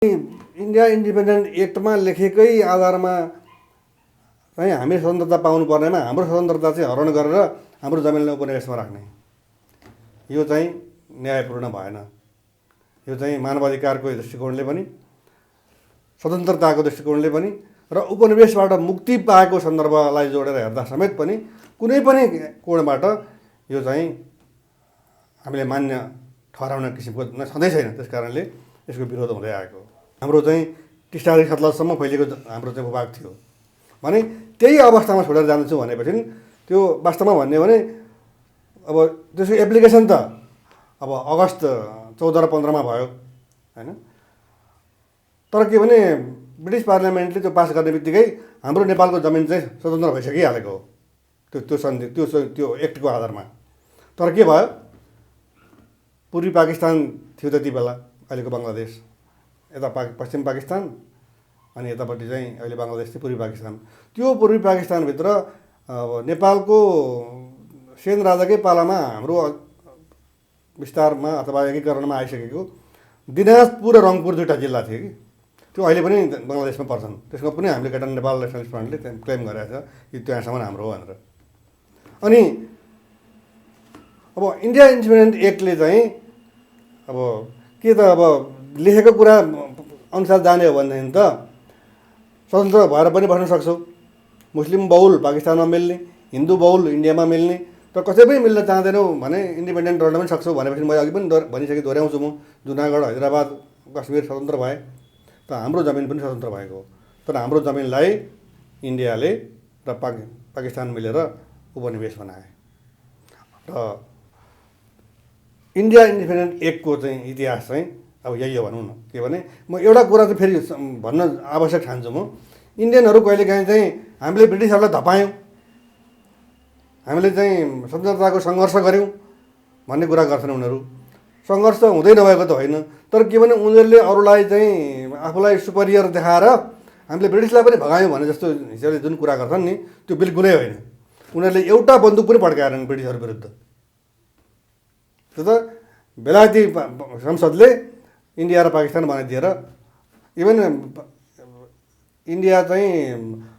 India independent एक्टमा लेखेकै आधारमा चाहिँ हामी स्वतन्त्रता पाउनु पर्नेमा हाम्रो स्वतन्त्रता चाहिँ हरण गरेर हाम्रो जमिनलाई उपनिवेशमा राख्ने, यो चाहिँ न्यायपूर्ण भएन। यो चाहिँ मानवाधिकारको दृष्टिकोणले पनि, स्वतन्त्रताको दृष्टिकोणले पनि र उपनिवेशबाट मुक्ति पाएको सन्दर्भलाई जोडेर हेर्दा समेत पनि कुनै पनि कोणबाट यो चाहिँ हामीले मान्य ठहराउने किसिमको सधैँ छैन। त्यस कारणले यसको विरोध हुँदै आएको। हाम्रो चाहिँ टिस्टादेखि सतलजसम्म फैलिएको हाम्रो चाहिँ भूभाग थियो भने त्यही अवस्थामा छोडेर जान्छु भनेपछि त्यो वास्तवमा भन्ने भने अब त्यसको एप्लिकेसन त अब अगस्त 14 र 15मा भयो हैन। तर के भने ब्रिटिस पार्लियामेन्टले त्यो पास गर्ने बित्तिकै हाम्रो नेपालको जमिन चाहिँ स्वतन्त्र भइसकिहालेको हो त्यो सन्धि त्यो एक्टको आधारमा। तर के भयो, पूर्वी पाकिस्तान थियो त्यति बेला, अहिलेको बङ्गलादेश, यता पश्चिम पाकिस्तान अनि यतापट्टि चाहिँ अहिले बङ्गलादेश चाहिँ पूर्वी पाकिस्तान। त्यो पूर्वी पाकिस्तानभित्र नेपालको सेन राजाकै पालामा हाम्रो विस्तारमा अथवा एकीकरणमा आइसकेको दिनाजपुर र रङपुर दुईवटा जिल्ला थियो कि त्यो अहिले पनि बङ्गलादेशमा पर्छन्। त्यसमा पनि हामीले केटा नेपाल नेसनलिस्ट फ्रन्टले क्लेम गरेको छ कि त्यहाँसम्म हाम्रो हो भनेर। अनि अब इन्डिया इन्डिपेन्डेन्ट एक्टले चाहिँ अब के त अब लेखेको कुरा अनुसार जाने हो भनेदेखि त स्वतन्त्र भएर पनि बस्न सक्छौँ। मुस्लिम बहुल पाकिस्तानमा मिल्ने, हिन्दू बहुल इन्डियामा मिल्ने, तर कसै पनि मिल्न चाहँदैनौँ भने इन्डिपेन्डेन्ट रहन पनि सक्छौँ भनेपछि मैले अघि पनि भनिसकेँ, दोहोऱ्याउँछु म। जुनागढ, हैदराबाद, कश्मीर स्वतन्त्र भए त हाम्रो जमिन पनि स्वतन्त्र भएको हो। तर हाम्रो जमिनलाई इन्डियाले र पाकिस्तान मिलेर उपनिवेश बनाए। र इन्डिया इन्डिपेन्डेन्ट एक्टको चाहिँ इतिहास चाहिँ अब यही हो भनौँ न। के भने म एउटा कुरा चाहिँ फेरि भन्न आवश्यक ठान्छु म, इन्डियनहरू कहिलेकाहीँ चाहिँ हामीले ब्रिटिसहरूलाई धपायौँ, हामीले चाहिँ स्वतन्त्रताको सङ्घर्ष गऱ्यौँ भन्ने कुरा गर्छन् उनीहरू। सङ्घर्ष हुँदै नभएको त होइन, तर के भने उनीहरूले अरूलाई चाहिँ आफूलाई सुपरियर देखाएर हामीले ब्रिटिसलाई पनि भगायौँ भने जस्तो हिसाबले जुन कुरा गर्छन् नि, त्यो बिल्कुलै होइन। उनीहरूले एउटा बन्दुक पनि पड्काएनन् ब्रिटिसहरू विरुद्ध। त्यो त बेलायती संसदले इन्डिया र पाकिस्तान बनाइदिएर, इभन इन्डिया चाहिँ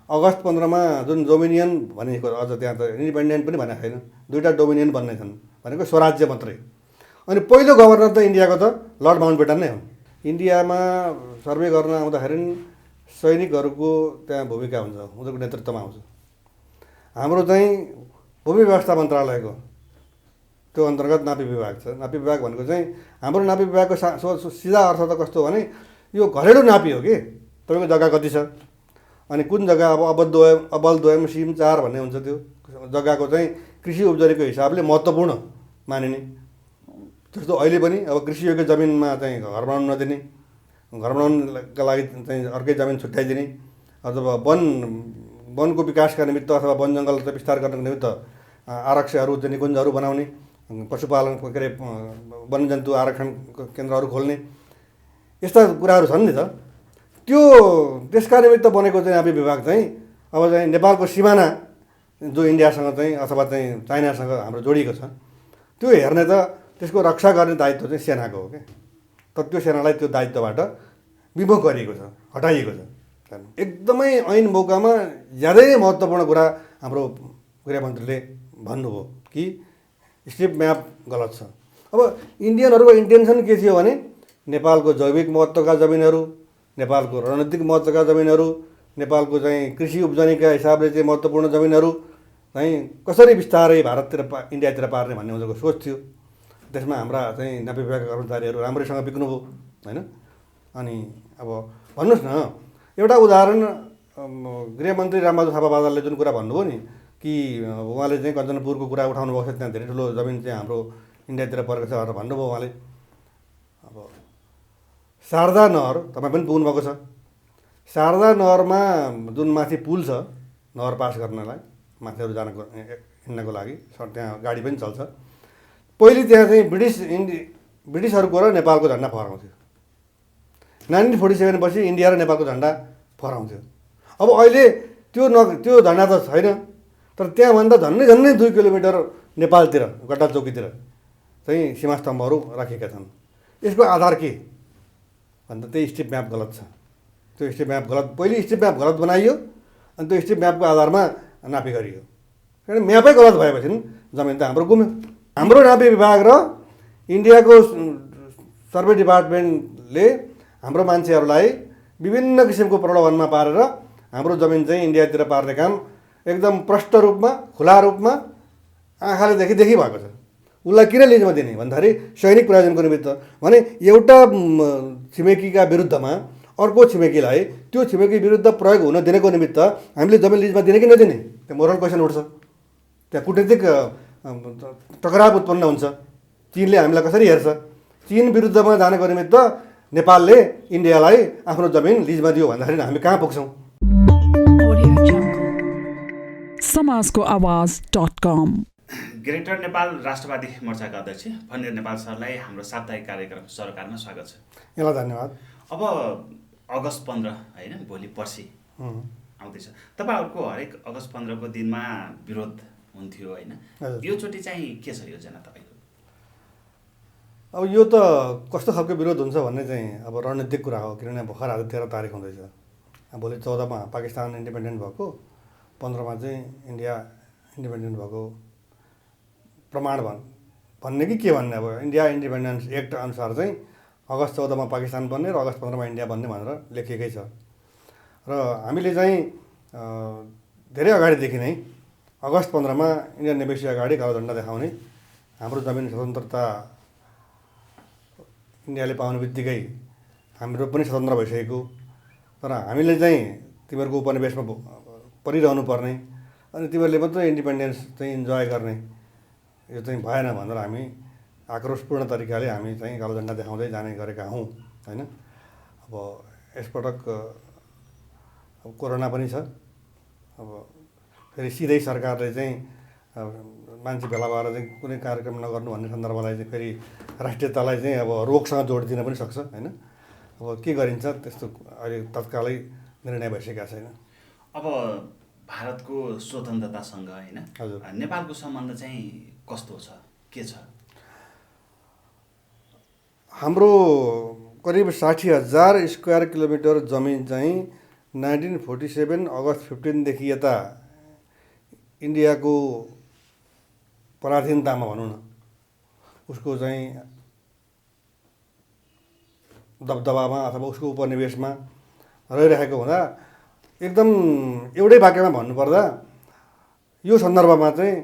अगस्त 15मा जुन डोमिनियन भनेको अझ त्यहाँ त इन्डिपेन्डेन्ट पनि भनेको छैन, दुईवटा डोमिनियन बन्ने छन् भनेको स्वराज्य मात्रै। अनि पहिलो गभर्नर त इन्डियाको त लर्ड माउन्टबेटन नै हुन्। इन्डियामा सर्वे गर्न आउँदाखेरि सैनिकहरूको त्यहाँ भूमिका हुन्छ, उनीहरूको नेतृत्वमा आउँछ। हाम्रो चाहिँ भूमि व्यवस्था मन्त्रालयको त्यो अन्तर्गत नापी विभाग छ। नापी विभाग भनेको चाहिँ हाम्रो नापी विभागको सिधा अर्थ त कस्तो भने यो घरेलु नापी हो कि तपाईँको जग्गा कति छ अनि कुन जग्गा अब अबल दोयम सिम 4 भन्ने हुन्छ। त्यो जग्गाको चाहिँ कृषि उब्जनीको हिसाबले महत्त्वपूर्ण मानिने। जस्तो अहिले पनि अब कृषियोग्य जमिनमा चाहिँ घर बनाउनु नदिने, घर बनाउनका लागि चाहिँ अर्कै जमिन छुट्याइदिने, अथवा वनको विकासका निमित्त अथवा वन जङ्गल विस्तार गर्नको निमित्त आरक्षहरू चाहिँ निकुञ्जहरू बनाउने, पशुपालन के अरे वन्यजन्तु आरक्षण केन्द्रहरू खोल्ने, यस्ता कुराहरू छन् नि त। त्यो त्यसका निमित्त बनेको चाहिँ नापी विभाग चाहिँ अब चाहिँ नेपालको सिमाना जो इन्डियासँग चाहिँ अथवा चाहिँ चाइनासँग हाम्रो जोडिएको छ त्यो हेर्ने त त्यसको रक्षा गर्ने दायित्व चाहिँ सेनाको हो क्या। तर त्यो सेनालाई त्यो दायित्वबाट विमुख गरिएको छ, हटाइएको छ। एकदमै ऐन मौकामा ज्यादै महत्त्वपूर्ण कुरा हाम्रो गृहमन्त्रीले भन्नुभयो कि स्ट्रिप म्याप गलत छ। अब इन्डियनहरूको इन्टेन्सन के थियो भने नेपालको जैविक महत्त्वका जमिनहरू, नेपालको रणनीतिक महत्त्वका जमिनहरू, नेपालको चाहिँ कृषि उब्जनीका हिसाबले चाहिँ महत्त्वपूर्ण जमिनहरू चाहिँ कसरी बिस्तारै भारततिर इन्डियातिर पार्ने भन्ने उनीहरूको सोच थियो। त्यसमा हाम्रा चाहिँ नापी विभागका कर्मचारीहरू राम्रैसँग बिग्नुभयो होइन। अनि अब भन्नुहोस् न, एउटा उदाहरण गृहमन्त्री रामबहादुर थापा बादलले जुन कुरा भन्नुभयो नि कि उहाँले चाहिँ कञ्चनपुरको कुरा उठाउनु भएको छ, त्यहाँ धेरै ठुलो जमिन चाहिँ हाम्रो इन्डियातिर परेको छ भनेर भन्नुभयो उहाँले। अब शारदा नहर तपाईँ पनि पुग्नुभएको छ। शारदा नहरमा जुन माथि पुल छ नहर पास गर्नलाई, माथिहरू जानको हिँड्नको लागि त्यहाँ गाडी पनि चल्छ। पहिले त्यहाँ चाहिँ ब्रिटिसहरूको र नेपालको झन्डा फहराउँथ्यो। 1947 पछि इन्डिया र नेपालको झन्डा फहराउँथ्यो। अब अहिले त्यो झन्डा त छैन, तर त्यहाँभन्दा झन्नै 2 किलोमिटर नेपालतिर गड्डा चौकीतिर चाहिँ सीमा स्तम्भहरू राखिएका छन्। यसको आधार के भन्दा त्यही स्टेप म्याप गलत छ। त्यो स्टेप म्याप गलत, पहिले स्टेप म्याप गलत बनाइयो अनि त्यो स्टेप म्यापको आधारमा नापी गरियो। किनभने म्यापै गलत भएपछि जमिन त हाम्रो गुम्यो। हाम्रो नापी विभाग र इन्डियाको सर्वे डिपार्टमेन्टले हाम्रो मान्छेहरूलाई विभिन्न किसिमको प्रलोभनमा पारेर हाम्रो जमिन चाहिँ इन्डियातिर पार्ने काम एकदम प्रष्ट रूपमा, खुला रूपमा आँखाले देखि भएको छ। उसलाई किन लिजमा दिने भन्दाखेरि सैनिक प्रयोजनको निमित्त, भने एउटा छिमेकीका विरुद्धमा अर्को छिमेकीलाई त्यो छिमेकी विरुद्ध प्रयोग हुन दिनको निमित्त हामीले जमिन लिजमा दिने कि नदिने, त्यो मोरल क्वेसन उठ्छ। त्यहाँ कुटनीतिक टकराव उत्पन्न हुन्छ। चीनले हामीलाई कसरी हेर्छ? चीन विरुद्धमा जानको निमित्त नेपालले इन्डियालाई आफ्नो जमिन लिजमा दियो भन्दाखेरि हामी कहाँ पुग्छौँ? समाजको आवाज.com। ग्रेटर नेपाल राष्ट्रवादी मोर्चाका अध्यक्ष फणिन्द्र नेपाल सरलाई हाम्रो साप्ताहिक कार्यक्रम सरोकारमा स्वागत छ। यहाँलाई धन्यवाद। अब अगस्त 15 होइन, भोलि पर्सि आउँदैछ। तपाईँहरूको हरेक अगस्त 15 को दिनमा विरोध हुन्थ्यो होइन, योचोटि चाहिँ के छ योजना तपाईँको? अब यो त कस्तो खालको विरोध हुन्छ भन्ने चाहिँ अब रणनीतिक कुरा हो। किनभने भर्खर आज 13 तारिक हुँदैछ। भोलि 14 मा पाकिस्तान इन्डिपेन्डेन्ट भएको, 15 मा चाहिँ इन्डिया इन्डिपेन्डेन्ट भएको प्रमाण भन्ने कि के भन्ने। अब इन्डिया इन्डिपेन्डेन्स एक्ट अनुसार चाहिँ अगस्त 14 मा पाकिस्तान बन्ने र अगस्त 15 मा इन्डिया बन्ने भनेर लेखिएकै छ। र हामीले चाहिँ धेरै अगाडिदेखि नै अगस्त 15 मा इन्डियन नेभिसी अगाडि कालो झन्डा देखाउने, हाम्रो जमिन स्वतन्त्रता इन्डियाले पाउने बित्तिकै हाम्रो पनि स्वतन्त्र भइसकेको, तर हामीले चाहिँ तिमीहरूको उपनिवेशमा परिरहनु पर्ने अनि तिमीहरूले मात्रै इन्डिपेन्डेन्स चाहिँ इन्जोय गर्ने, यो चाहिँ भएन भनेर हामी आक्रोशपूर्ण तरिकाले हामी चाहिँ कालो झन्डा देखाउँदै जाने गरेका हौँ होइन। अब यसपटक अब कोरोना पनि छ। अब फेरि सिधै सरकारले चाहिँ मान्छे भेला भएर चाहिँ कुनै कार्यक्रम नगर्नु भन्ने सन्दर्भलाई चाहिँ फेरि राष्ट्रियतालाई चाहिँ अब रोगसँग जोडिदिन पनि सक्छ होइन। अब के गरिन्छ त्यस्तो अहिले तत्कालै निर्णय भइसकेका छैन। अब भारतको स्वतन्त्रतासँग होइन नेपालको सम्बन्ध चाहिँ कस्तो छ, के छ? हाम्रो करिब 60,000 स्क्वायर किलोमिटर जमिन चाहिँ 1947 अगस्त 15 देखि यता इन्डियाको पराधीनतामा भनौँ न, उसको चाहिँ दबदबामा अथवा उसको उपनिवेशमा रहिरहेको हुँदा एकदम एउटै वाक्यमा भन्नुपर्दा यो सन्दर्भमा चाहिँ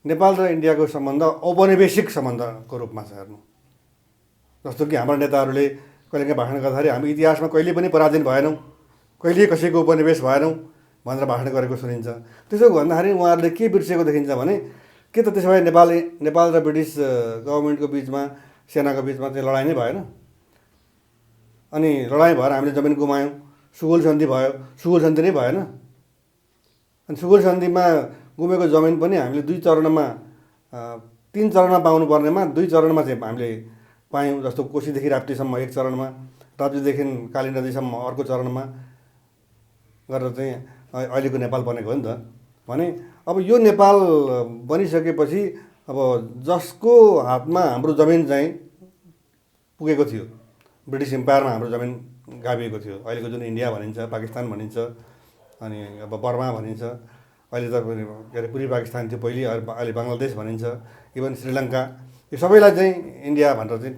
नेपाल र इन्डियाको सम्बन्ध औपनिवेशिक सम्बन्धको रूपमा छ हेर्नु। जस्तो कि हाम्रा नेताहरूले कहिलेकाहीँ भाषण गर्दाखेरि हामी इतिहासमा कहिले पनि पराधीन भएनौँ, कहिले कसैको उपनिवेश भएनौँ भनेर भाषण गरेको सुनिन्छ। त्यसो भन्दाखेरि उहाँहरूले के बिर्सेको देखिन्छ भने के त त्यसो भए नेपाल र ब्रिटिस गभर्मेन्टको बिचमा, सेनाको बिचमा चाहिँ लडाइँ नै भएन? अनि लडाइँ भएर हामीले जमिन गुमायौँ, सुगोल सन्धि भयो, सुगोल सन्धि नै भएन? अनि सुगोल सन्धिमा गुमेको जमिन पनि हामीले 2 चरणमा 3 चरणमा पाउनु पर्नेमा 2 चरणमा चाहिँ हामीले पायौँ। जस्तो कोशीदेखि राप्तीसम्म 1 चरणमा, राप्तीदेखि काली नदीसम्म अर्को चरणमा गरेर चाहिँ अहिलेको नेपाल बनेको हो नि त। भने अब यो नेपाल बनिसकेपछि अब जसको हातमा हाम्रो जमिन चाहिँ पुगेको थियो, ब्रिटिस इम्पायरमा हाम्रो जमिन गाभिएको थियो, अहिलेको जुन इन्डिया भनिन्छ, पाकिस्तान भनिन्छ, अनि अब बर्मा भनिन्छ, अहिले त के अरे पूर्वी पाकिस्तान थियो पहिले, अहिले बङ्गलादेश भनिन्छ, इभन श्रीलङ्का, यो सबैलाई चाहिँ इन्डिया भनेर चाहिँ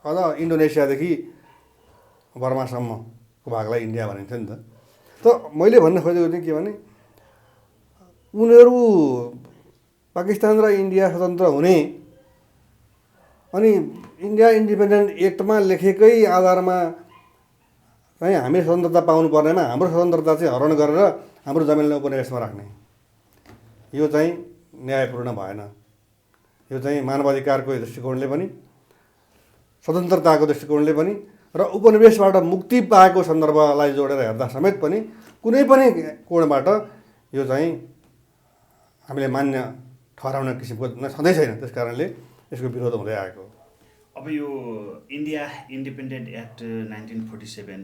अझ इन्डोनेसियादेखि बर्मासम्मको भागलाई इन्डिया भनिन्छ नि त। त मैले भन्न खोजेको चाहिँ के भने उनीहरू पाकिस्तान र इन्डिया स्वतन्त्र हुने अनि इन्डिया इन्डिपेन्डेन्ट एक्टमा लेखेकै आधारमा चाहिँ हामी स्वतन्त्रता पाउनु पर्नेमा हाम्रो स्वतन्त्रता चाहिँ हरण गरेर हाम्रो जमिनलाई उपनिवेशमा राख्ने, यो चाहिँ न्यायपूर्ण भएन। यो चाहिँ मानवाधिकारको दृष्टिकोणले पनि, स्वतन्त्रताको दृष्टिकोणले पनि र उपनिवेशबाट मुक्ति पाएको सन्दर्भलाई जोडेर हेर्दा समेत पनि कुनै पनि कोणबाट यो चाहिँ हामीले मान्य ठहराउने किसिमको सधैँ छैन। त्यस कारणले यसको विरोध हुँदै आएको। अब यो इन्डिया इन्डिपेन्डेन्ट एक्ट 1947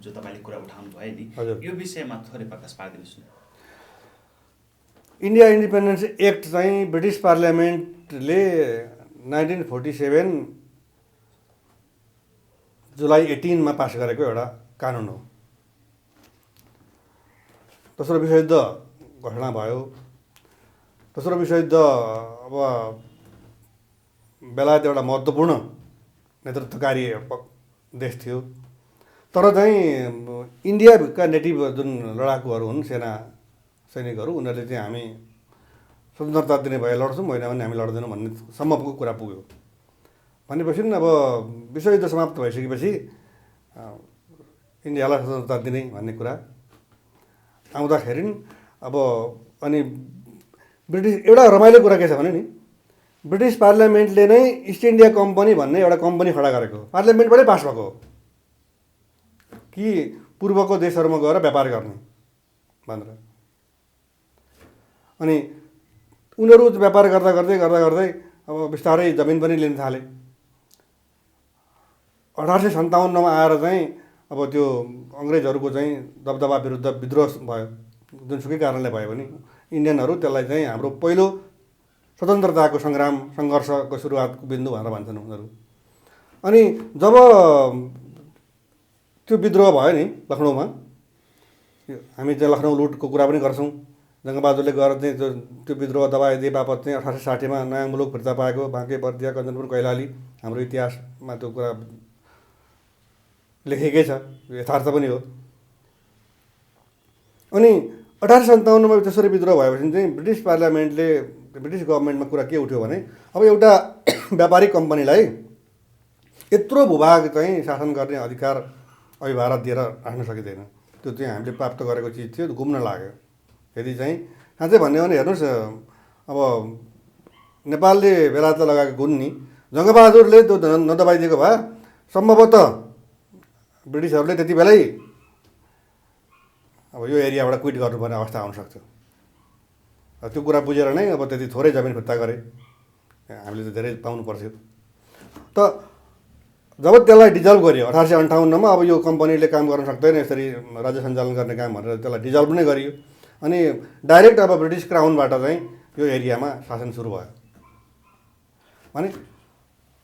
जो तपाईँले कुरा उठाउनु भयो नि, यो विषयमा थोरै प्रकाश पारिदिनुहोस् न। इन्डिया इन्डिपेन्डेन्स एक्ट चाहिँ ब्रिटिस पार्लियामेन्टले 1947 जुलाई 18 मा पास गरेको एउटा कानुन हो। दोस्रो विश्वयुद्ध घोषणा भयो। दोस्रो विश्वयुद्ध अब बेलायत एउटा महत्त्वपूर्ण नेतृत्वकारी देश थियो, तर चाहिँ इन्डियाका नेटिभ जुन लडाकुहरू हुन्, सेना सैनिकहरू, उनीहरूले चाहिँ हामी स्वतन्त्रता दिने भए लड्छौँ, होइन भने हामी लड्दैनौँ भन्ने सम्मको कुरा पुग्यो। भनेपछि अब विश्वयुद्ध समाप्त भइसकेपछि इन्डियालाई स्वतन्त्रता दिने भन्ने कुरा आउँदाखेरि अब अनि ब्रिटिस एउटा रमाइलो कुरा के छ भने नि, ब्रिटिस पार्लियामेन्टले नै इस्ट इन्डिया कम्पनी भन्ने एउटा कम्पनी खडा गरेको, पार्लियामेन्टबाटै पास भएको कि पूर्वको देशहरूमा गएर व्यापार गर्ने भनेर। अनि उनीहरू व्यापार गर्दा गर्दै अब बिस्तारै जमिन पनि लिन थाले। 1857 आएर चाहिँ अब त्यो अङ्ग्रेजहरूको चाहिँ दबदबा विरुद्ध विद्रोह भयो, जुनसुकै कारणले भयो भने इन्डियनहरू त्यसलाई चाहिँ हाम्रो पहिलो स्वतन्त्रताको सङ्घर्षको सुरुवातको बिन्दु भनेर भन्छन् उनीहरू। अनि जब त्यो विद्रोह भयो नि लखनऊमा, हामी चाहिँ लखनऊ लुटको कुरा पनि गर्छौँ, जङ्गबहादुरले गएर चाहिँ त्यो विद्रोह दबाइदिए बापत चाहिँ 1860 नयाँ मुलुक फिर्ता पाएको बाँके बर्दिया कञ्चनपुर कैलाली, हाम्रो इतिहासमा त्यो कुरा लेखेकै छ, यथार्थ पनि हो। अनि 1857 त्यसरी विद्रोह भएपछि चाहिँ ब्रिटिस पार्लियामेन्टले, ब्रिटिस गभर्मेन्टमा कुरा के उठ्यो भने अब एउटा व्यापारिक कम्पनीलाई यत्रो भूभाग चाहिँ शासन गर्ने अधिकार अभिभार दिएर राख्न सकिँदैन, त्यो चाहिँ हामीले प्राप्त गरेको चिज थियो, गुम्न लाग्यो। यदि चाहिँ साँच्चै भन्ने हो भने हेर्नुहोस्, अब नेपालले बेलायतलाई लगाएको गुण नि जङ्गबहादुरले त्यो नदबाइदिएको भए सम्भवतः ब्रिटिसहरूले त्यति बेलै अब यो एरियाबाट क्विट गर्नुपर्ने अवस्था आउनसक्थ्यो। त्यो कुरा बुझेर नै अब त्यति थोरै जमिन फिर्ता गरे, हामीले त धेरै पाउनु पर्थ्यो। त जब त्यसलाई डिजल्भ गरियो 1858 अब यो कम्पनीले काम गर्न सक्दैन, यसरी राज्य सञ्चालन गर्ने काम भनेर त्यसलाई डिजल्भ नै गरियो। अनि डाइरेक्ट अब ब्रिटिस क्राउनबाट चाहिँ यो एरियामा शासन सुरु भयो भने।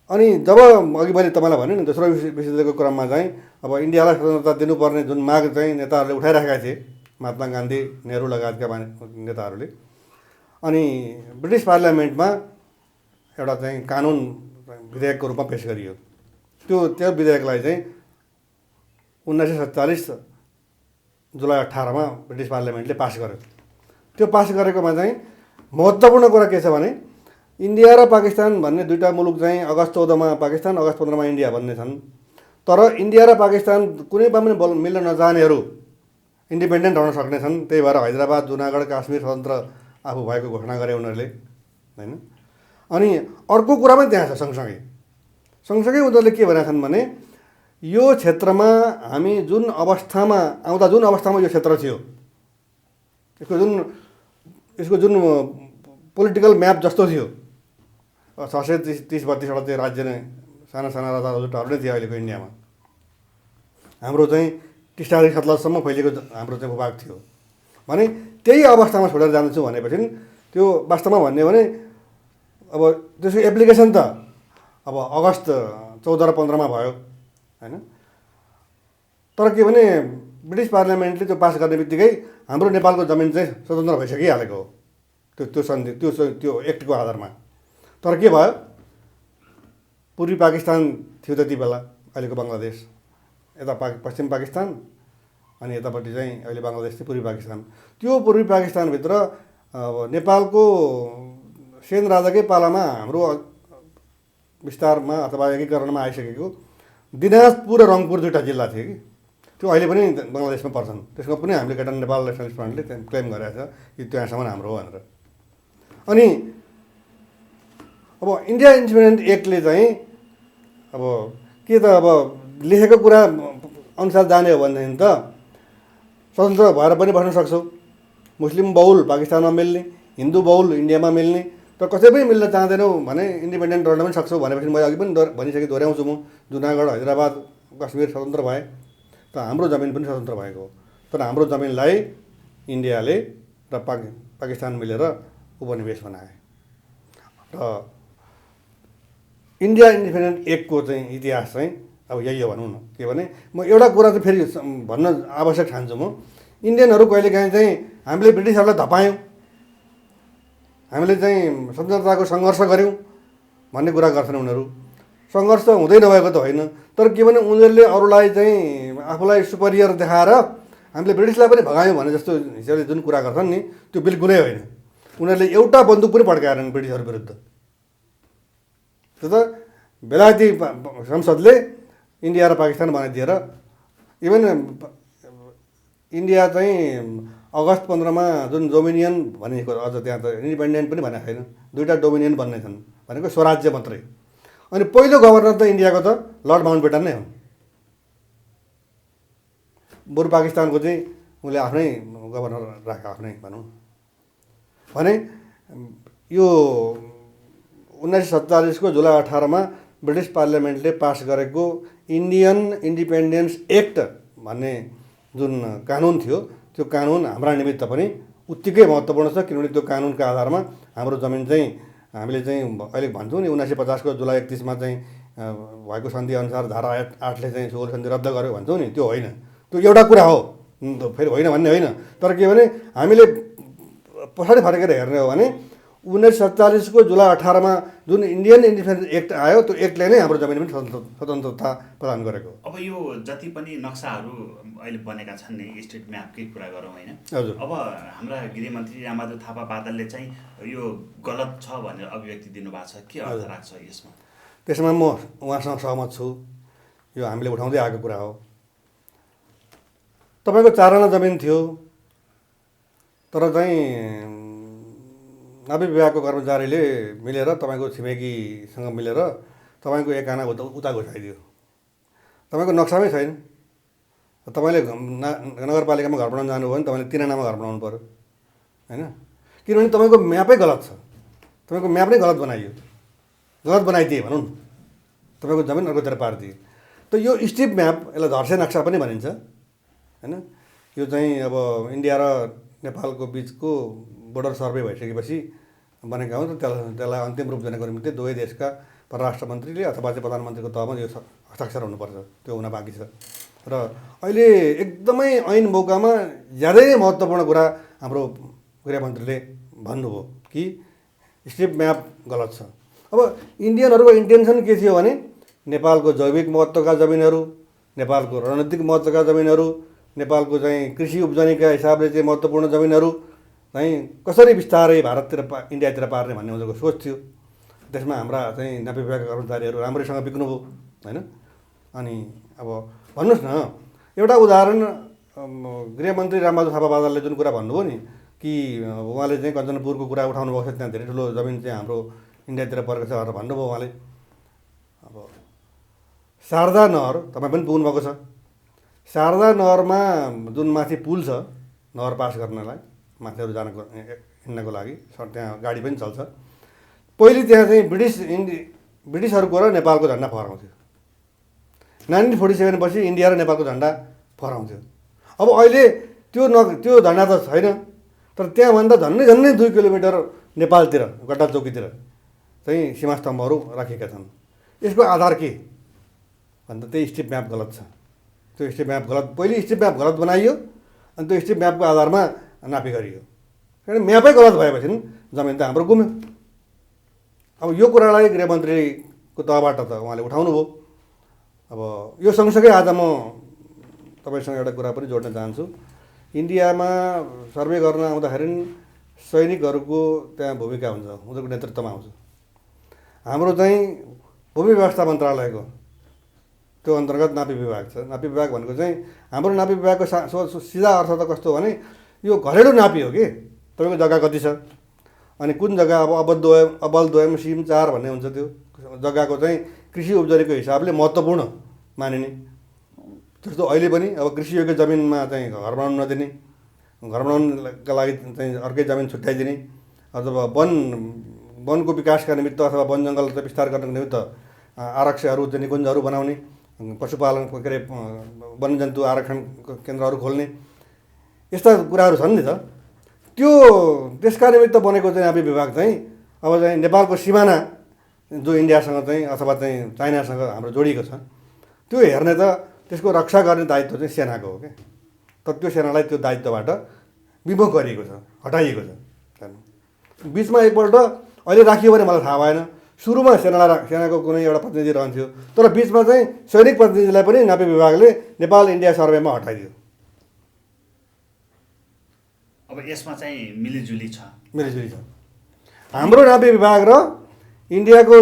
अनि जब अघि मैले तपाईँलाई भने नि दोस्रो विश्वयुद्धको क्रममा चाहिँ अब इन्डियालाई स्वतन्त्रता दिनुपर्ने जुन माग चाहिँ नेताहरूले उठाइराखेका थिए, महात्मा गान्धी, नेहरू लगायतका नेताहरूले, अनि ब्रिटिस पार्लियामेन्टमा एउटा चाहिँ कानुन विधेयकको रूपमा पेस गरियो। त्यो विधेयकलाई चाहिँ 1947 जुलाई 18 ब्रिटिस पार्लियामेन्टले पास गर्यो। त्यो पास गरेकोमा चाहिँ महत्त्वपूर्ण कुरा के छ भने इन्डिया र पाकिस्तान भन्ने दुईवटा मुलुक चाहिँ अगस्त 14 पाकिस्तान, अगस्त 15 इन्डिया भन्ने छन्। तर इन्डिया र पाकिस्तान कुनै पनि मिल्न नजानेहरू इन्डिपेन्डेन्ट रहन सक्ने छन्। त्यही भएर हैदराबाद, जुनागढ, काश्मीर स्वतन्त्र आफू भएको घोषणा गरे उनीहरूले, होइन। अनि अर्को कुरा पनि त्यहाँ छ सँगसँगै उनीहरूले के भनेका छन् भने यो क्षेत्रमा हामी जुन अवस्थामा यो क्षेत्र थियो, यसको जुन पोलिटिकल म्याप जस्तो थियो, 630-32वटा चाहिँ राज्य नै साना राजाहरूटहरू नै थियो अहिलेको इन्डियामा। हाम्रो चाहिँ टिस्टादेखि सतलजसम्म फैलिएको हाम्रो चाहिँ भूभाग थियो भने त्यही अवस्थामा छोडेर जान्छु भनेपछि त्यो वास्तवमा भन्ने हो भने अब त्यसको एप्लिकेसन त अब अगस्त 14 र 15 भयो, होइन। तर के भने ब्रिटिस पार्लियामेन्टले त्यो पास गर्ने बित्तिकै हाम्रो नेपालको जमिन चाहिँ स्वतन्त्र भइसकिहालेको हो त्यो सन्धि त्यो एक्टको आधारमा। तर के भयो, पूर्वी पाकिस्तान थियो त्यति बेला, अहिलेको बङ्गलादेश, यता पश्चिम पाकिस्तान, अनि यतापट्टि चाहिँ अहिले बङ्गलादेश चाहिँ पूर्वी पाकिस्तान। त्यो पूर्वी पाकिस्तानभित्र नेपालको सेन राजाकै पालामा हाम्रो विस्तारमा अथवा एकीकरणमा आइसकेको दिनाजपुर र रङपुर दुईवटा जिल्ला थिए कि त्यो अहिले पनि बङ्गलादेशमा पर्छन्। त्यसमा पनि हामीले केटा नेपाल नेसनलिस्ट फ्रन्टले क्लेम गरेको छ कि त्यहाँसम्म हाम्रो हो भनेर। अनि अब इन्डिया इन्डिपेन्डेन्ट एक्टले चाहिँ अब के त अब लेखेको कुरा अनुसार जाने हो भनेदेखि त स्वतन्त्र भएर पनि बस्न सक्छौँ, मुस्लिम बहुल पाकिस्तानमा मिल्ने, हिन्दू बहुल इन्डियामा मिल्ने, तर कसै पनि मिल्न चाहँदैनौँ भने इन्डिपेन्डेन्ट रहन पनि सक्छौँ भनेपछि मैले अघि पनि भनिसकेँ, दोहोऱ्याउँछु म, जुनागढ, हैदराबाद, कश्मीर स्वतन्त्र भए त हाम्रो जमिन पनि स्वतन्त्र भएको हो। तर हाम्रो जमिनलाई इन्डियाले र पाकिस्तान मिलेर उपनिवेश बनाए। र इन्डिया इन्डिपेन्डेन्ट एक्टको चाहिँ इतिहास चाहिँ अब यही हो भनौँ न। के भने म एउटा कुरा चाहिँ फेरि भन्न आवश्यक ठान्छु म, इन्डियनहरू कहिलेकाहीँ चाहिँ हामीले ब्रिटिसहरूलाई धपायौँ, हामीले चाहिँ स्वतन्त्रताको सङ्घर्ष गऱ्यौँ भन्ने कुरा गर्छन् उनीहरू। सङ्घर्ष हुँदै नभएको त होइन, तर के भने उनीहरूले अरूलाई चाहिँ आफूलाई सुपरियर देखाएर हामीले ब्रिटिसलाई पनि भगायौँ भने जस्तो हिसाबले जुन कुरा गर्छन् नि, त्यो बिल्कुलै होइन। उनीहरूले एउटा बन्दुक पनि पड्काएनन् ब्रिटिसहरू विरुद्ध। त्यो त बेलायती संसदले इन्डिया र पाकिस्तान बनाइदिएर, इभन इन्डिया चाहिँ अगस्त 15मा जुन डोमिनियन भनेको अझ त्यहाँ त इन्डिपेन्डेन्ट पनि भनेको छैन, दुईवटा डोमिनियन बन्ने छन् भनेको स्वराज्य मात्रै। अनि पहिलो गभर्नर त इन्डियाको त लर्ड माउन्टबेटन नै हुन्। बरु पाकिस्तानको चाहिँ उसले आफ्नै गभर्नर राख्यो, आफ्नै भनौँ भने। यो 1947को जुलाई 18मा ब्रिटिस पार्लियामेन्टले पास गरेको इन्डियन इन्डिपेन्डेन्स एक्ट भन्ने जुन कानुन थियो, त्यो कानुन हाम्रा निमित्त पनि उत्तिकै महत्त्वपूर्ण छ। किनभने त्यो कानुनका आधारमा हाम्रो जमिन चाहिँ हामीले चाहिँ अहिले भन्छौँ नि 1950को जुलाई 31मा चाहिँ भएको सन्धिअनुसार धारा 8ले चाहिँ सोल सन्धि रद्द गर्यो भन्छौँ नि, त्यो होइन। त्यो एउटा कुरा हो, फेरि होइन भन्ने होइन। तर के भने हामीले पछाडि फर्केर हेर्ने हो भने 1947को जुलाई 18मा जुन इन्डियन इन्डिपेन्डेन्स एक्ट आयो, त्यो एक्टले नै हाम्रो जमिन पनि स्वतन्त्रता प्रदान गरेको। अब यो जति पनि नक्साहरू अहिले बनेका छन् नि, स्टेट म्यापकै कुरा गरौँ होइन। हजुर। अब हाम्रा गृहमन्त्री रामबहादुर थापा बादलले चाहिँ यो गलत छ भनेर अभिव्यक्ति दिनुभएको छ, के अर्थ राख्छ यसमा? त्यसमा म उहाँसँग सहमत छु। यो हामीले उठाउँदै आएको कुरा हो। तपाईँको 4 आना जमिन थियो, तर चाहिँ नापी विभागको कर्मचारीले मिलेर तपाईँको छिमेकीसँग मिलेर तपाईँको 1 आना उता घुसाइदियो। तपाईँको नक्सामै छैन। तपाईँले नगरपालिकामा घर बनाउन जानुभयो भने तपाईँले 3 आनामा घर बनाउनु पऱ्यो होइन। किनभने तपाईँको म्यापै गलत छ, तपाईँको म्याप नै गलत बनाइयो, गलत बनाइदिए भनौँ न, तपाईँको जमिन अर्कोतिर पारिदिए। त यो स्ट्रिप म्याप, यसलाई धर्से नक्सा पनि भनिन्छ होइन। यो चाहिँ अब इन्डिया र नेपालको बिचको बोर्डर सर्वे भइसकेपछि बनेका हुन्। त्यसलाई अन्तिम रूप दिनको निम्ति दुवै देशका परराष्ट्र मन्त्रीले अथवा चाहिँ प्रधानमन्त्रीको तहमा यो हस्ताक्षर हुनुपर्छ, त्यो हुन बाँकी छ। र अहिले एकदमै ऐन मौकामा ज्यादै महत्त्वपूर्ण कुरा हाम्रो गृहमन्त्रीले भन्नुभयो कि स्ट्रिप म्याप गलत छ। अब इन्डियनहरूको इन्टेन्सन के थियो भने नेपालको जैविक महत्त्वका जमिनहरू, नेपालको रणनीतिक महत्त्वका जमिनहरू, नेपालको चाहिँ कृषि उब्जनीका हिसाबले चाहिँ महत्त्वपूर्ण जमिनहरू चाहिँ कसरी बिस्तारै भारततिर इन्डियातिर पार्ने भन्ने उनीहरूको सोच थियो। त्यसमा हाम्रा चाहिँ नापी विभागका कर्मचारीहरू राम्रैसँग बिक्नुभयो होइन। अनि अब भन्नुहोस् न, एउटा उदाहरण गृहमन्त्री रामबहादुर थापा बादलले जुन कुरा भन्नुभयो नि कि उहाँले चाहिँ कञ्चनपुरको कुरा उठाउनु भएको छ, त्यहाँ धेरै ठुलो जमिन चाहिँ हाम्रो इन्डियातिर परेको छ भनेर भन्नुभयो उहाँले। अब शारदा नहर तपाईँ पनि पुग्नुभएको छ। शारदा नहरमा जुन माथि पुल छ नहर पास गर्नलाई, माथिहरू जानको हिँड्नको लागि त्यहाँ गाडी पनि चल्छ। पहिले त्यहाँ चाहिँ ब्रिटिसहरूको र नेपालको झन्डा फहराउँथ्यो। 1947 पछि इन्डिया र नेपालको झन्डा फहराउँथ्यो। अब अहिले त्यो झन्डा त छैन, तर त्यहाँभन्दा झन्नै 2 किलोमिटर नेपालतिर गड्डा चौकीतिर चाहिँ सीमा स्तम्भहरू राखिएका छन्। यसको आधार के भन्दा त्यही स्ट्रिप म्याप गलत छ। त्यो स्ट्रिप म्याप गलत, पहिले स्ट्रिप म्याप गलत बनाइयो अनि त्यो स्ट्रिप म्यापको आधारमा नापी गरियो। किनभने म्यापै गलत भएपछि जमिन त हाम्रो गुम्यो। अब यो कुरालाई गृहमन्त्रीको तहबाट त उहाँले उठाउनु भयो। अब यो सँगसँगै आज म तपाईँसँग एउटा कुरा पनि जोड्न चाहन्छु। इन्डियामा सर्वे गर्न आउँदाखेरि सैनिकहरूको त्यहाँ भूमिका हुन्छ, उनीहरूको नेतृत्वमा आउँछ। हाम्रो चाहिँ भूमि व्यवस्था मन्त्रालयको त्यो अन्तर्गत नापी विभाग छ। नापी विभाग भनेको चाहिँ हाम्रो नापी विभागको सिधा अर्थ त कस्तो भने यो घरेलु नापी हो कि तपाईँको जग्गा कति छ, अनि कुन जग्गा अब अबल दोयम सिम 4 भन्ने हुन्छ। त्यो जग्गाको चाहिँ कृषि उब्जनीको हिसाबले महत्त्वपूर्ण मानिने। जस्तो अहिले पनि अब कृषियोग्य जमिनमा चाहिँ घर बनाउनु नदिने, घर बनाउनका लागि चाहिँ अर्कै जमिन छुट्याइदिने, अथवा वनको विकासका निमित्त अथवा वन जङ्गल विस्तार गर्नको निमित्त आरक्षहरू चाहिँ निकुञ्जहरू बनाउने, पशुपालन के अरे वन्यजन्तु आरक्षण केन्द्रहरू खोल्ने, यस्ता कुराहरू छन् नि त। त्यसका निमित्त बनेको चाहिँ नापी विभाग चाहिँ अब चाहिँ नेपालको सिमाना जो इन्डियासँग चाहिँ अथवा चाहिँ चाइनासँग हाम्रो जोडिएको छ, त्यो हेर्ने त त्यसको रक्षा गर्ने दायित्व चाहिँ सेनाको हो क्या। तर त्यो सेनालाई त्यो दायित्वबाट विमुख गरिएको छ, हटाइएको छ। बिचमा एकपल्ट अहिले राखियो भने मलाई थाहा भएन, सुरुमा सेनाको कुनै एउटा प्रतिनिधि रहन्थ्यो, तर बिचमा चाहिँ सैनिक प्रतिनिधिलाई पनि नापी विभागले नेपाल इन्डिया सर्वेमा हटाइदियो। अब यसमा चाहिँ मिलिजुली छ। हाम्रो नापी विभाग र इन्डियाको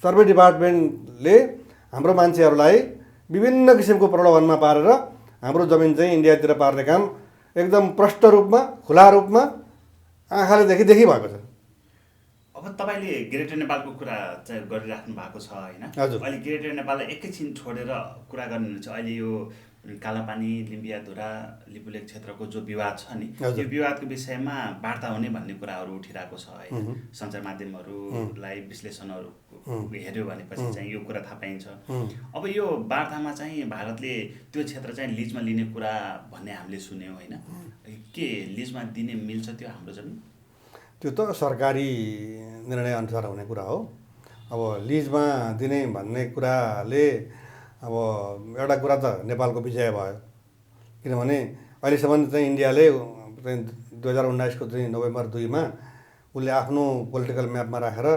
सर्वे डिपार्टमेन्टले हाम्रो मान्छेहरूलाई विभिन्न किसिमको प्रलोभनमा पारेर हाम्रो जमिन चाहिँ इन्डियातिर पार्ने काम एकदम प्रष्ट रूपमा, खुला रूपमा आँखाले देखिरहेको छ। अब तपाईँले ग्रेटर नेपालको कुरा चाहिँ गरिराख्नु भएको छ होइन? हजुर। अहिले ग्रेटर नेपाललाई एकैछिन छोडेर कुरा गर्नुहुन्छ। अहिले यो कालापानी, लिम्बियाधुरा, लिपुलेक क्षेत्रको जो विवाद छ नि, यो विवादको विषयमा वार्ता हुने भन्ने कुराहरू उठिरहेको छ होइन? सञ्चार माध्यमहरूलाई विश्लेषणहरू हेऱ्यो भनेपछि चाहिँ यो कुरा थाहा पाइन्छ। अब यो वार्तामा चाहिँ भारतले त्यो क्षेत्र चाहिँ लिजमा लिने कुरा भन्ने हामीले सुन्यौँ होइन? के लिजमा दिने मिल्छ त्यो हाम्रो जमिन? त्यो त सरकारी निर्णय अनुसार हुने कुरा हो। अब लिजमा दिने भन्ने कुराले अब एउटा कुरा त नेपालको विजय भयो, किनभने अहिलेसम्म चाहिँ इन्डियाले चाहिँ 2019को चाहिँ नोभेम्बर 2मा उसले आफ्नो पोलिटिकल म्यापमा राखेर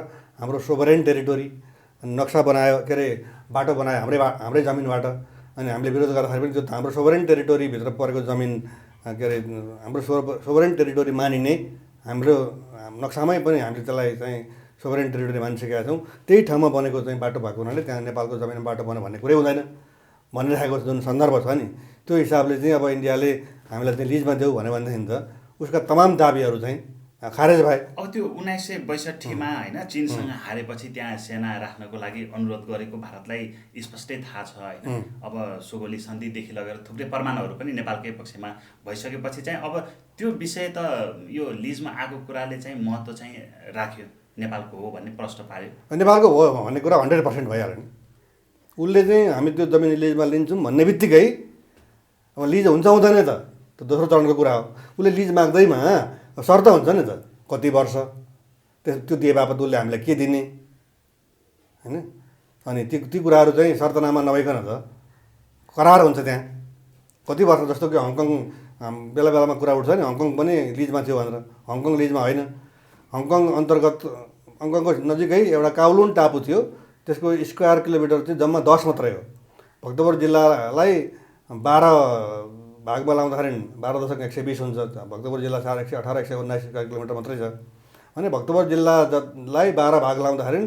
हाम्रो सोभरेन टेरिटोरी नक्सा बनायो, के अरे बाटो बनायो हाम्रै जमिनबाट। अनि हामीले विरोध गर्दाखेरि पनि त्यो हाम्रो सोभरेन टेरिटोरीभित्र परेको जमिन, के अरे हाम्रो सोभरेन टेरिटोरी मानिने हाम्रो नक्सामै पनि हामीले त्यसलाई चाहिँ सोभरेन टेरिटोरी मानिसकेका छौँ। त्यही ठाउँमा बनेको चाहिँ बाटो भएको हुनाले त्यहाँ नेपालको जमिनमा बाटो बन्यो भन्ने कुरै हुँदैन भनिरहेको जुन सन्दर्भ छ नि, त्यो हिसाबले चाहिँ अब इन्डियाले हामीलाई चाहिँ लिजमा देऊ भन्यो भनेदेखि त उसका तमाम दाबीहरू चाहिँ खारेज भए। अब त्यो 1962मा होइन चीनसँग हारेपछि त्यहाँ सेना राख्नको लागि अनुरोध गरेको भारतलाई स्पष्टै थाहा छ होइन? अब सोगोली सन्धिदेखि लगेर थुप्रै प्रमाणहरू पनि नेपालकै पक्षमा भइसकेपछि चाहिँ अब त्यो विषय त यो लिजमा आएको कुराले चाहिँ महत्त्व चाहिँ राख्यो, नेपालको हो भन्ने प्रश्न पार्यो। नेपालको हो भन्ने कुरा 100% भइहाल्यो नि। उसले चाहिँ हामी त्यो जमिन लिजमा लिन्छौँ भन्ने बित्तिकै अब लिज हुन्छ हुँदैन त दोस्रो चरणको कुरा हो। उसले लिज माग्दैमा शर्त हुन्छ नि त, कति वर्ष त्यो दिए बापत उसले हामीलाई के दिने होइन? अनि ती कुराहरू चाहिँ शर्तनामा नभइकन त करार हुन्छ त्यहाँ। कति वर्ष जस्तो कि हङकङ बेला बेलामा कुरा उठ्छ नि, हङकङ पनि लिजमा थियो भनेर। हङकङ लिजमा होइन। हङकङ अन्तर्गत हङकङको नजिकै एउटा काउलुन टापु थियो, त्यसको स्क्वायर किलोमिटर चाहिँ जम्मा 10 मात्रै हो। भक्तपुर जिल्लालाई 12 भागमा लाउँदाखेरि 12.120 हुन्छ। भक्तपुर जिल्ला 118, 119 स्क्वायर किलोमिटर मात्रै छ भने भक्तपुर जिल्लालाई 12 भाग लाउँदाखेरि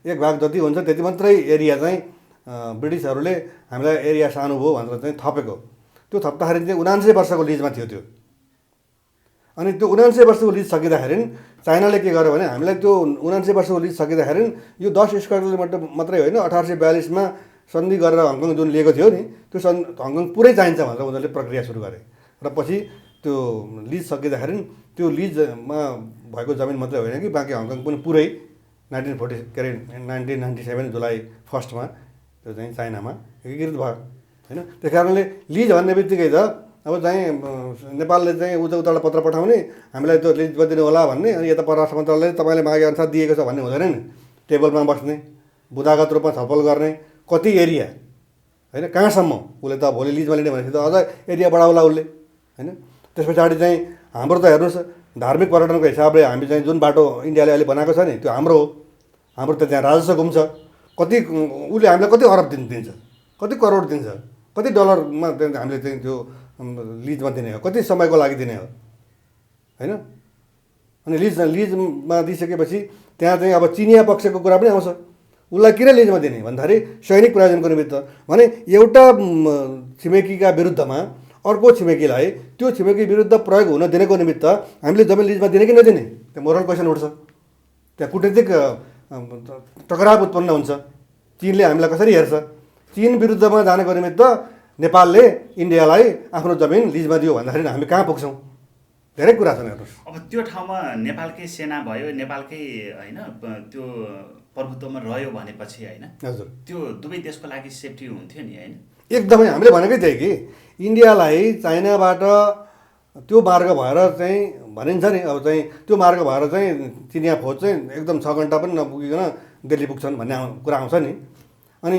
1 भाग जति हुन्छ त्यति मात्रै एरिया चाहिँ ब्रिटिसहरूले हामीलाई एरिया सानो भयो भनेर चाहिँ थपेको। त्यो थप्दाखेरि चाहिँ 79 वर्षको लिजमा थियो त्यो। अनि त्यो 79 वर्षको लिज सकिँदाखेरि चाइनाले के गर्यो भने हामीलाई त्यो 79 वर्षको लिज सकिँदाखेरि यो 10 स्क्वायर किलोमिटर मात्रै होइन, 1842मा सन्धि गरेर हङकङ जुन लिएको थियो नि, त्यो हङकङ पुरै चाहिन्छ भनेर उनीहरूले प्रक्रिया सुरु गरे। र पछि त्यो लिज सकिँदाखेरि त्यो लिजमा भएको जमिन मात्रै होइन कि बाँकी हङकङ पनि पुरै 1997 जुलाई 1मा त्यो चाहिँ चाइनामा एकीकृत भयो होइन? त्यस कारणले लिज भन्ने बित्तिकै त अब चाहिँ नेपालले चाहिँ उताबाट पत्र पठाउने, हामीलाई त्यो लिज दिनु होला भन्ने, अनि यता परराष्ट्र मन्त्रालयले तपाईँले मागे अनुसार दिएको छ भन्ने हुँदैन नि। टेबलमा बस्ने, बुदागत रूपमा छलफल गर्ने, कति एरिया होइन, कहाँसम्म उसले त भोलि लिजमा लिने भनेपछि त अझ एरिया बढाउला उसले होइन? त्यस पछाडि चाहिँ हाम्रो त हेर्नुहोस्, धार्मिक पर्यटनको हिसाबले हामी चाहिँ जुन बाटो इन्डियाले अहिले बनाएको छ नि त्यो हाम्रो हो। हाम्रो त त्यहाँ राजस्व घुम्छ, कति उसले हामीलाई कति अरब दिन्छ, कति करोड दिन्छ, कति डलरमा हामीले चाहिँ त्यो लिजमा दिने हो, कति समयको लागि दिने हो होइन? अनि लिजमा दिइसकेपछि त्यहाँ चाहिँ अब चिनिया पक्षको कुरा पनि आउँछ। उसलाई किन लिजमा दिने भन्दाखेरि सैनिक प्रयोजनको निमित्त, भने एउटा छिमेकीका विरुद्धमा अर्को छिमेकीलाई त्यो छिमेकी विरुद्ध प्रयोग हुन दिनेको निमित्त हामीले जमिन लिजमा दिने कि नदिने, त्यो मोरल क्वेसन उठ्छ। त्यहाँ कुटनीतिक टकराव उत्पन्न हुन्छ। चीनले हामीलाई कसरी हेर्छ? चीन विरुद्धमा जानको निमित्त नेपालले इन्डियालाई आफ्नो जमिन लिजमा दियो भन्दाखेरि हामी कहाँ पुग्छौँ? धेरै कुरा छन् हेर्नुहोस्। अब त्यो ठाउँमा नेपालकै सेना भयो, नेपालकै होइन त्यो प्रभुत्वमा रह्यो भनेपछि होइन, हजुर, त्यो दुवै देशको लागि सेफ्टी हुन्थ्यो नि होइन? एकदमै हामीले भनेकै थियौँ कि इन्डियालाई चाइनाबाट त्यो मार्ग भएर चाहिँ भनिन्छ नि, अब चाहिँ त्यो मार्ग भएर चाहिँ चिनिया फौज चाहिँ एकदम 6 घन्टा पनि नपुगिकन दिल्ली पुग्छन् भन्ने कुरा आउँछ नि। अनि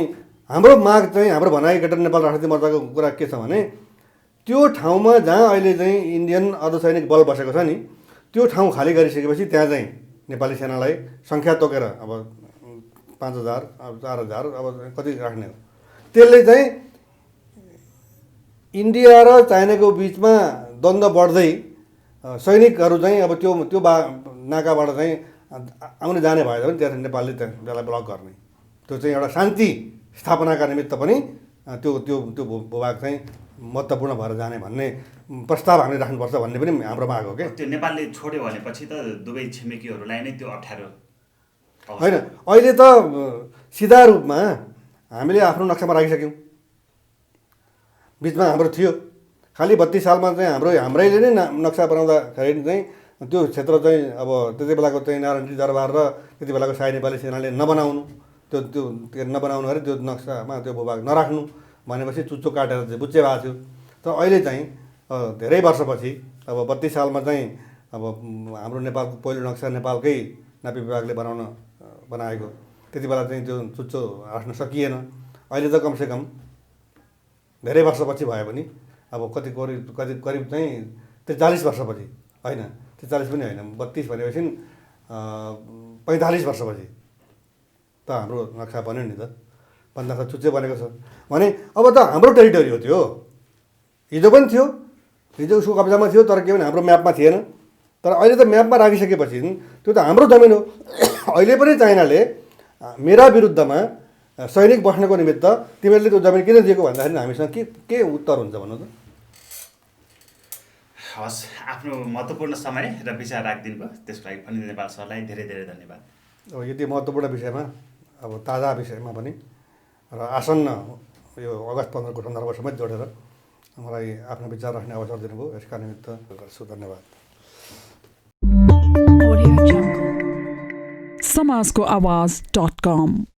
हाम्रो माग चाहिँ हाम्रो भनाइ ग्रेटर नेपाल राष्ट्रिय मोर्चाको कुरा के छ भने त्यो ठाउँमा जहाँ अहिले चाहिँ इन्डियन अर्धसैनिक बल बसेको छ नि त्यो ठाउँ खाली गरिसकेपछि त्यहाँ चाहिँ नेपाली सेनालाई सङ्ख्या तोकेर अब 5,000 अब 4,000 अब कति राख्ने हो त्यसले चाहिँ इन्डिया र चाइनाको बिचमा द्वन्द्व बढ्दै सैनिकहरू चाहिँ अब त्यो नाकाबाट चाहिँ आउने जाने भयो भने त्यहाँ नेपालले त्यसलाई ब्लक गर्ने त्यो चाहिँ एउटा शान्ति स्थापनाका निमित्त पनि त्यो त्यो त्यो भूभाग चाहिँ महत्त्वपूर्ण भएर जाने भन्ने प्रस्ताव हामीले राख्नुपर्छ भन्ने पनि हाम्रो माग हो क्या त्यो नेपालले छोड्यो भनेपछि त दुवै छिमेकीहरूलाई नै त्यो अप्ठ्यारो होइन अहिले त सिधा रूपमा हामीले आफ्नो नक्सामा राखिसक्यौँ बिचमा हाम्रो थियो खालि 32 सालमा चाहिँ हाम्रैले नै नक्सा बनाउँदाखेरि चाहिँ त्यो क्षेत्र चाहिँ अब त्यति बेलाको चाहिँ नारायणी दरबार र त्यति बेलाको शाही नेपाली सेनाले नबनाउनु त्यो नबनाउनु अरे त्यो नक्सामा त्यो भूभाग नराख्नु भनेपछि चुच्चो काटेर चाहिँ बुच्चे भएको थियो तर अहिले चाहिँ धेरै वर्षपछि अब 32 सालमा चाहिँ अब हाम्रो नेपालको पहिलो नक्सा नेपालकै नापी विभागले बनाएको त्यति बेला चाहिँ त्यो चुच्चो राख्न सकिएन अहिले त कमसेकम धेरै वर्षपछि भयो भने अब करिब चाहिँ 43 वर्षपछि होइन 43 पनि होइन 32 भनेपछि 45 वर्षपछि त हाम्रो नक्सा बन्यो नि त भन्दा त चुच्चे बनेको छ भने अब त हाम्रो टेरिटोरी हो त्यो हिजो पनि थियो हिजो उसको कब्जामा थियो तर के भने हाम्रो म्यापमा थिएन तर अहिले त म्यापमा राखिसकेपछि त्यो त हाम्रो जमिन हो अहिले पनि चाइनाले मेरा विरुद्धमा सैनिक बस्नको निमित्त तिमीहरूले त्यो जमिन किन दिएको भन्दाखेरि हामीसँग के उत्तर हुन्छ भन्नु त हस् आफ्नो महत्त्वपूर्ण समय र विचार राखिदिनु भयो त्यसको लागि पनि नेपाल सरलाई धेरै धेरै धन्यवाद अब यति महत्त्वपूर्ण विषयमा अब ताजा विषयमा पनि र आसन्न यो अगस्त 15 को सन्दर्भ समेत जोडेर मलाई आफ्नो विचार राख्ने अवसर दिनुभयो यसका निमित्त गर्छु धन्यवाद समाजको आवाज.com